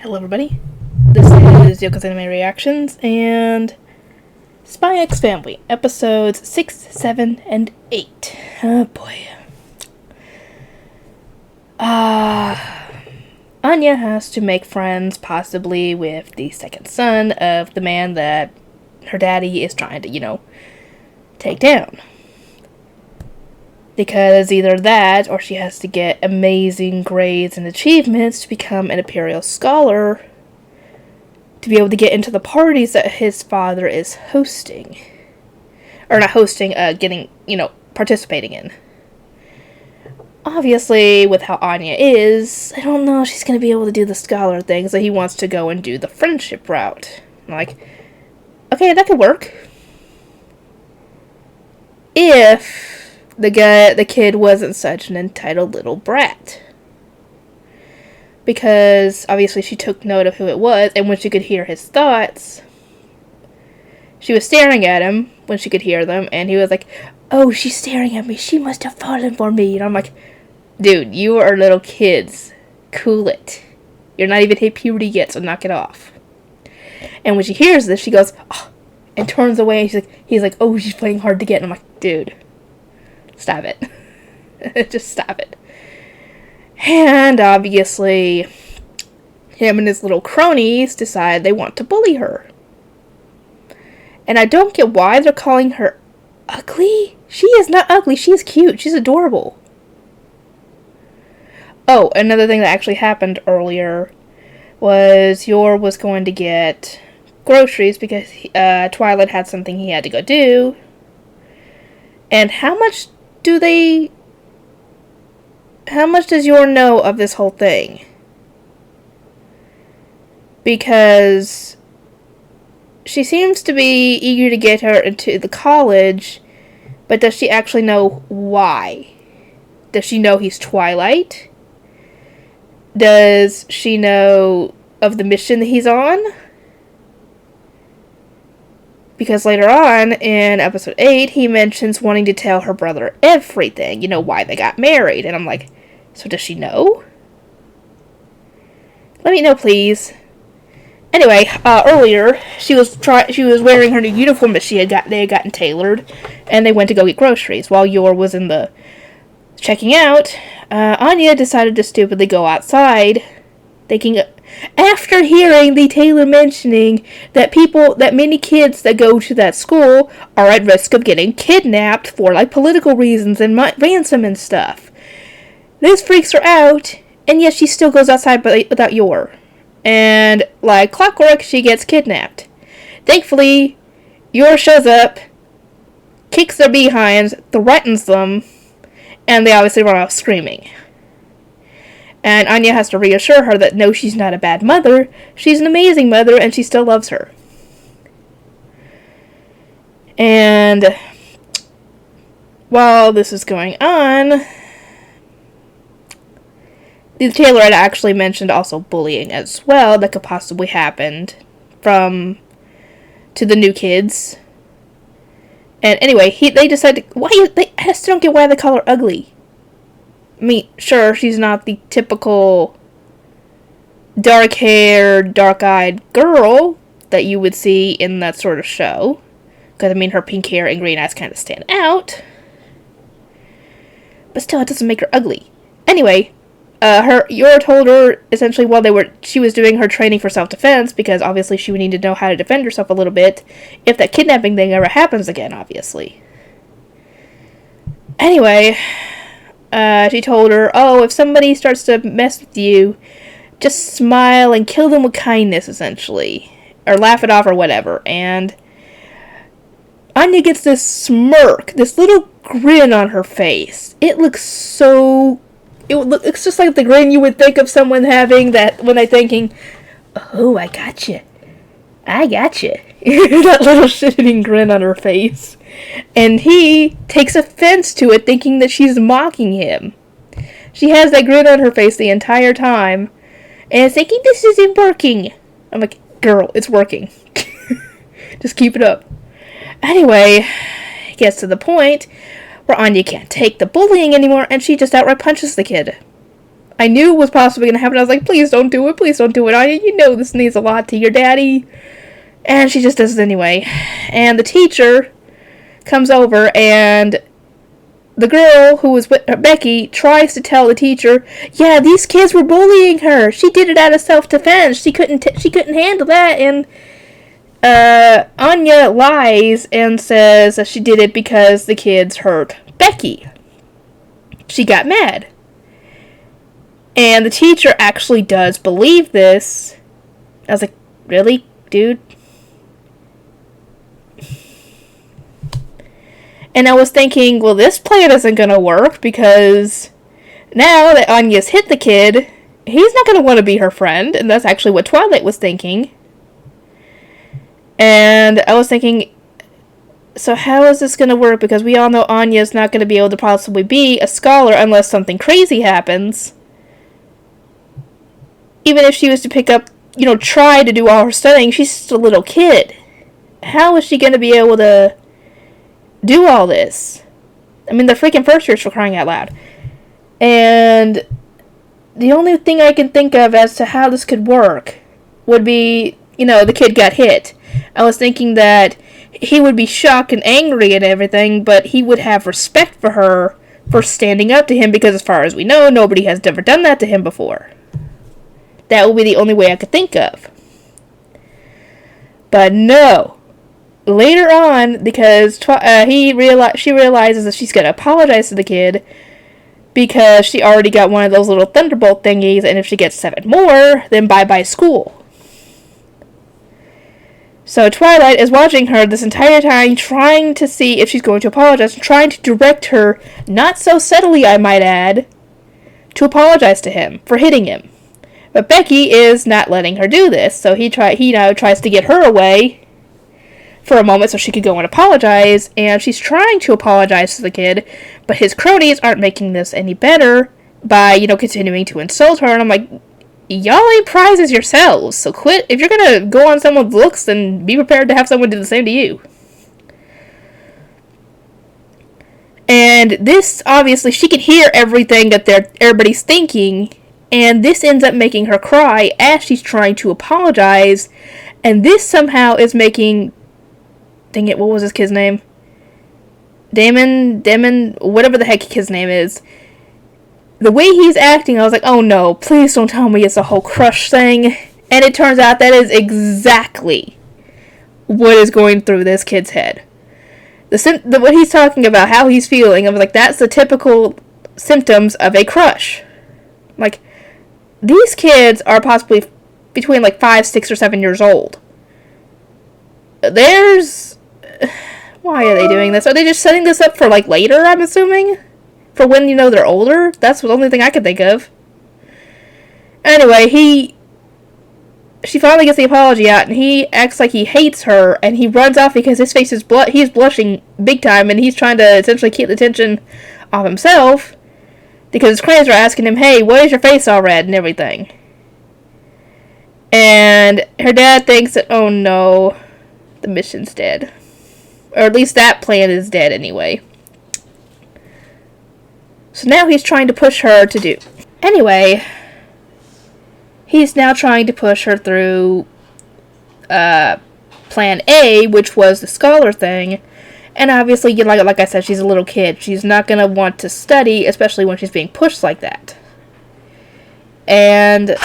Hello everybody, this is Yoko's Anime Reactions, and Spy X Family, episodes 6, 7, and 8. Oh boy. Anya has to make friends, possibly with the second son of the man that her daddy is trying to, take down. Because either that, or she has to get amazing grades and achievements to become an Imperial Scholar to be able to get into the parties that his father is hosting. Or not hosting, participating in. Obviously, with how Anya is, I don't know if she's going to be able to do the scholar thing, so he wants to go and do the friendship route. I'm like, okay, that could work. If the kid wasn't such an entitled little brat. Because, obviously, she took note of who it was, and when she could hear his thoughts, she was staring at him when she could hear them, and he was like, oh, she's staring at me, she must have fallen for me. And I'm like, dude, you are little kids. Cool it. You're not even hit puberty yet, so knock it off. And when she hears this, she goes, oh, and turns away, and he's like, oh, she's playing hard to get. And I'm like, dude, stop it. Just stop it. And obviously, him and his little cronies decide they want to bully her. And I don't get why they're calling her ugly. She is not ugly. She is cute. She's adorable. Oh, another thing that actually happened earlier was Yor was going to get groceries because Twilight had something he had to go do. And how much does Yor know of this whole thing? Because she seems to be eager to get her into the college, but does she actually know why? Does she know he's Twilight? Does she know of the mission that he's on? Because later on, in episode 8, he mentions wanting to tell her brother everything. Why they got married. And I'm like, so does she know? Let me know, please. Anyway, earlier, she was wearing her new uniform that they had gotten tailored, and they went to go get groceries. While Yor was in the checking out, Anya decided to stupidly go outside, thinking, after hearing the tailor mentioning that many kids that go to that school are at risk of getting kidnapped for, political reasons and ransom and stuff. This freaks her out, and yet she still goes outside without Yor. And, like clockwork, she gets kidnapped. Thankfully, Yor shows up, kicks their behinds, threatens them, and they obviously run off screaming. And Anya has to reassure her that no, she's not a bad mother, she's an amazing mother, and she still loves her. And while this is going on, the tailor had actually mentioned also bullying as well that could possibly happen to the new kids. And anyway, they decided, I still don't get why they call her ugly. I mean, sure, she's not the typical dark-haired, dark-eyed girl that you would see in that sort of show. Because, her pink hair and green eyes kind of stand out. But still, it doesn't make her ugly. Anyway, Yor told her, essentially, while she was doing her training for self-defense, because obviously she would need to know how to defend herself a little bit, if that kidnapping thing ever happens again, obviously. Anyway, she told her, oh, if somebody starts to mess with you, just smile and kill them with kindness, essentially. Or laugh it off or whatever. And Anya gets this smirk, this little grin on her face. It looks it's just like the grin you would think of someone having that when they're thinking, oh, I gotcha. That little shitting grin on her face. And he takes offense to it, thinking that she's mocking him. She has that grin on her face the entire time, and thinking this isn't working. I'm like, girl, it's working. Just keep it up. Anyway, it gets to the point where Anya can't take the bullying anymore, and she just outright punches the kid. I knew it was possibly going to happen. I was like, please don't do it. Please don't do it. Anya, you know this means a lot to your daddy. And she just does it anyway. And the teacher comes over, and the girl who was with Becky tries to tell the teacher, yeah, these kids were bullying her. She did it out of self-defense. She couldn't handle that. And Anya lies and says that she did it because the kids hurt Becky. She got mad. And the teacher actually does believe this. I was like, really, dude? And I was thinking, well, this plan isn't going to work because now that Anya's hit the kid, he's not going to want to be her friend. And that's actually what Twilight was thinking. And I was thinking, so how is this going to work? Because we all know Anya's not going to be able to possibly be a scholar unless something crazy happens. Even if she was to pick up, try to do all her studying, she's just a little kid. How is she going to be able to do all this? I mean, they're freaking first years, for crying out loud. And the only thing I can think of as to how this could work would be, the kid got hit. I was thinking that he would be shocked and angry and everything, but he would have respect for her for standing up to him, because as far as we know, nobody has ever done that to him before. That would be the only way I could think of. But no. Later on, because she realizes that she's going to apologize to the kid because she already got one of those little thunderbolt thingies, and if she gets 7 more, then bye-bye school. So Twilight is watching her this entire time, trying to see if she's going to apologize, trying to direct her, not so subtly, I might add, to apologize to him for hitting him. But Becky is not letting her do this, so he now tries to get her away for a moment so she could go and apologize, and she's trying to apologize to the kid, but his cronies aren't making this any better by, continuing to insult her, and I'm like, y'all ain't prizes yourselves, so quit. If you're gonna go on someone's looks, then be prepared to have someone do the same to you. And this, obviously, she can hear everything that everybody's thinking, and this ends up making her cry as she's trying to apologize, and this somehow is making, dang it, what was this kid's name? Damon, whatever the heck his name is. The way he's acting, I was like, oh no, please don't tell me it's a whole crush thing. And it turns out that is exactly what is going through this kid's head. What he's talking about, how he's feeling, I was like, that's the typical symptoms of a crush. Like, these kids are possibly between 5, 6, or 7 years old. Why are they doing this? Are they just setting this up for later, I'm assuming? For when, they're older? That's the only thing I could think of. Anyway, she finally gets the apology out, and he acts like he hates her, and he runs off because his face is he's blushing big time, and he's trying to essentially keep the attention off himself, because his cronies are asking him, hey, why is your face all red, and everything. And her dad thinks that, oh no, the mission's dead. Or at least that plan is dead anyway. So now he's trying to push her to do. Anyway, he's now trying to push her through Plan A, which was the scholar thing. And obviously, like I said, she's a little kid. She's not going to want to study, especially when she's being pushed like that. And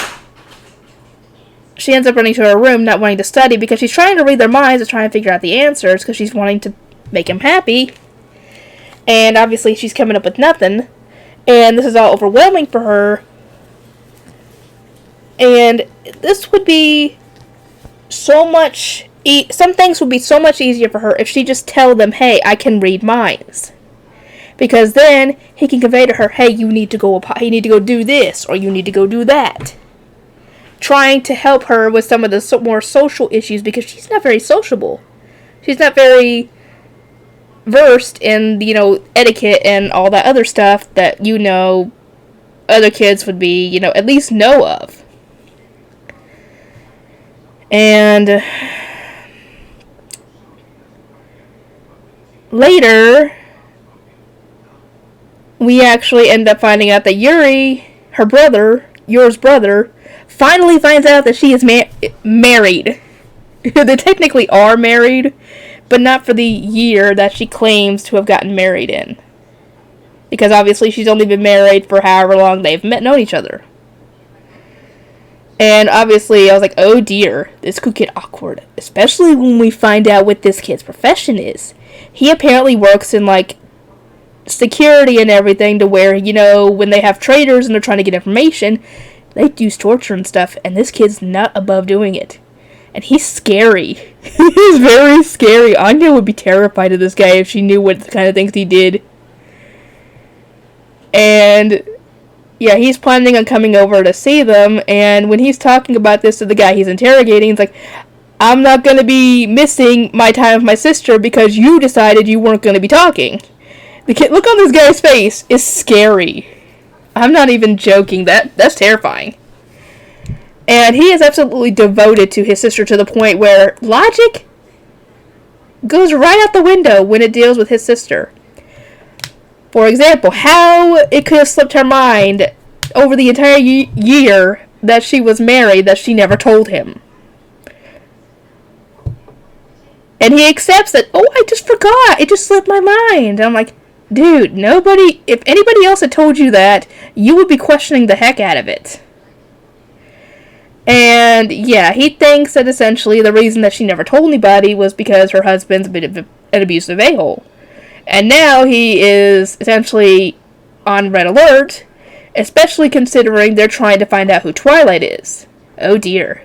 she ends up running to her room, not wanting to study, because she's trying to read their minds and try and figure out the answers, because she's wanting to make him happy. And obviously, she's coming up with nothing. And this is all overwhelming for her. And this would be so much... some things would be so much easier for her if she just tell them, hey, I can read minds. Because then he can convey to her, hey, you need to go do this, or you need to go do that. Trying to help her with some of the more social issues, because she's not very sociable. She's not very versed in, etiquette and all that other stuff that, other kids would be, at least know of. And later, we actually end up finding out that Yuri, her brother, yours brother, finally finds out that she is married. They technically are married, but not for the year that she claims to have gotten married in. Because obviously she's only been married for however long they've known each other. And obviously I was like, oh dear, this could get awkward. Especially when we find out what this kid's profession is. He apparently works in, like, security and everything, to where, you know, when they have traders and they're trying to get information, they use torture and stuff, and this kid's not above doing it. And he's scary. He's very scary. Anya would be terrified of this guy if she knew what kind of things he did. And yeah, he's planning on coming over to see them, and when he's talking about this to the guy he's interrogating, he's like, I'm not going to be missing my time with my sister because you decided you weren't going to be talking. The kid, look on this guy's face, is scary. I'm not even joking. That's terrifying. And he is absolutely devoted to his sister to the point where logic goes right out the window when it deals with his sister. For example, how it could have slipped her mind over the entire year that she was married that she never told him. And he accepts that, oh, I just forgot. It just slipped my mind. And I'm like, dude, if anybody else had told you that, you would be questioning the heck out of it. And yeah, he thinks that essentially the reason that she never told anybody was because her husband's a bit of an abusive a-hole. And now he is essentially on red alert, especially considering they're trying to find out who Twilight is. Oh dear.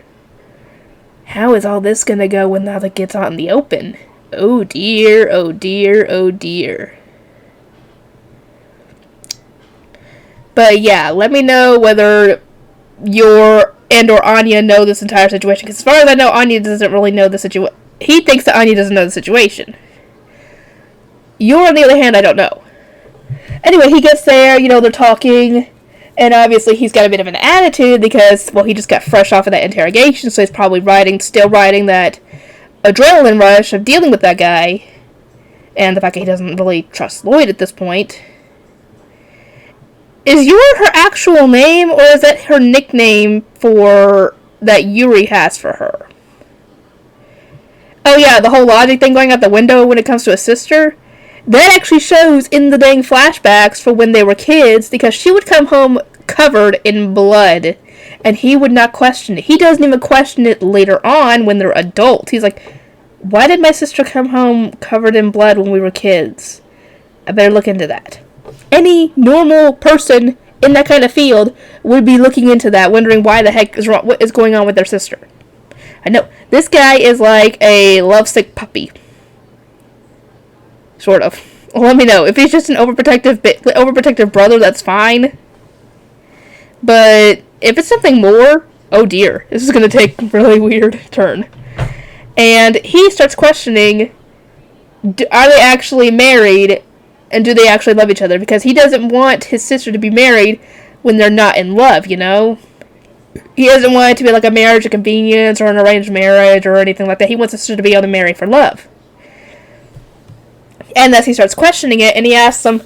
How is all this gonna go when now that gets out in the open? Oh dear, oh dear, oh dear. But yeah, let me know whether or Anya know this entire situation. Because as far as I know, Anya doesn't really know the situation. He thinks that Anya doesn't know the situation. On the other hand, I don't know. Anyway, he gets there, they're talking, and obviously he's got a bit of an attitude because, well, he just got fresh off of that interrogation, so he's probably still riding that adrenaline rush of dealing with that guy, and the fact that he doesn't really trust Lloyd at this point. Is her actual name, or is that her nickname that Yuri has for her? Oh yeah, the whole logic thing going out the window when it comes to a sister? That actually shows in the dang flashbacks for when they were kids, because she would come home covered in blood, and he would not question it. He doesn't even question it later on when they're adults. He's like, why did my sister come home covered in blood when we were kids? I better look into that. Any normal person in that kind of field would be looking into that, wondering why the heck is wrong, what is going on with their sister. I know, this guy is like a lovesick puppy. Sort of. Let me know. If he's just an overprotective brother, that's fine. But if it's something more, oh dear, this is going to take a really weird turn. And he starts questioning, are they actually married, and do they actually love each other? Because he doesn't want his sister to be married when they're not in love, He doesn't want it to be like a marriage of convenience or an arranged marriage or anything like that. He wants his sister to be able to marry for love. And thus he starts questioning it, and he asks them,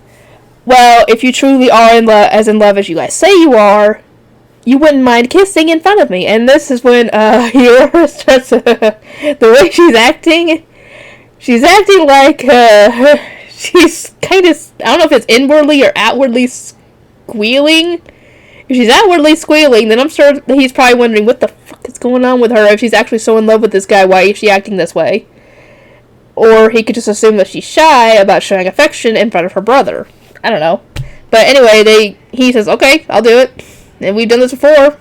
well, if you truly are in love as you guys say you are, you wouldn't mind kissing in front of me. And this is when Hero starts, the way she's acting like, she's kind of, I don't know if it's inwardly or outwardly squealing. If she's outwardly squealing, then I'm sure that he's probably wondering what the fuck is going on with her. If she's actually so in love with this guy, why is she acting this way? Or he could just assume that she's shy about showing affection in front of her brother. I don't know. But anyway, he says, okay, I'll do it. And we've done this before.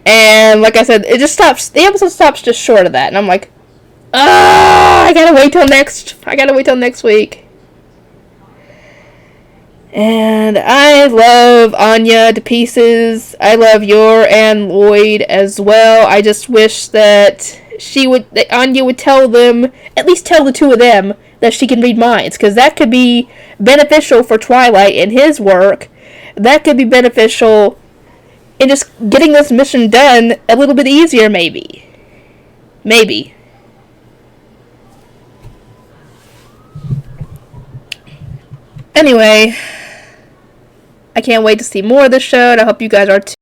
And like I said, it just stops. The episode stops just short of that. And I'm like, I gotta wait till next week. And I love Anya to pieces. I love Yor and Lloyd as well. I just wish that Anya would tell them, at least tell the two of them, that she can read minds, because that could be beneficial for Twilight in his work. That could be beneficial in just getting this mission done a little bit easier, maybe. Anyway, I can't wait to see more of this show, and I hope you guys are too.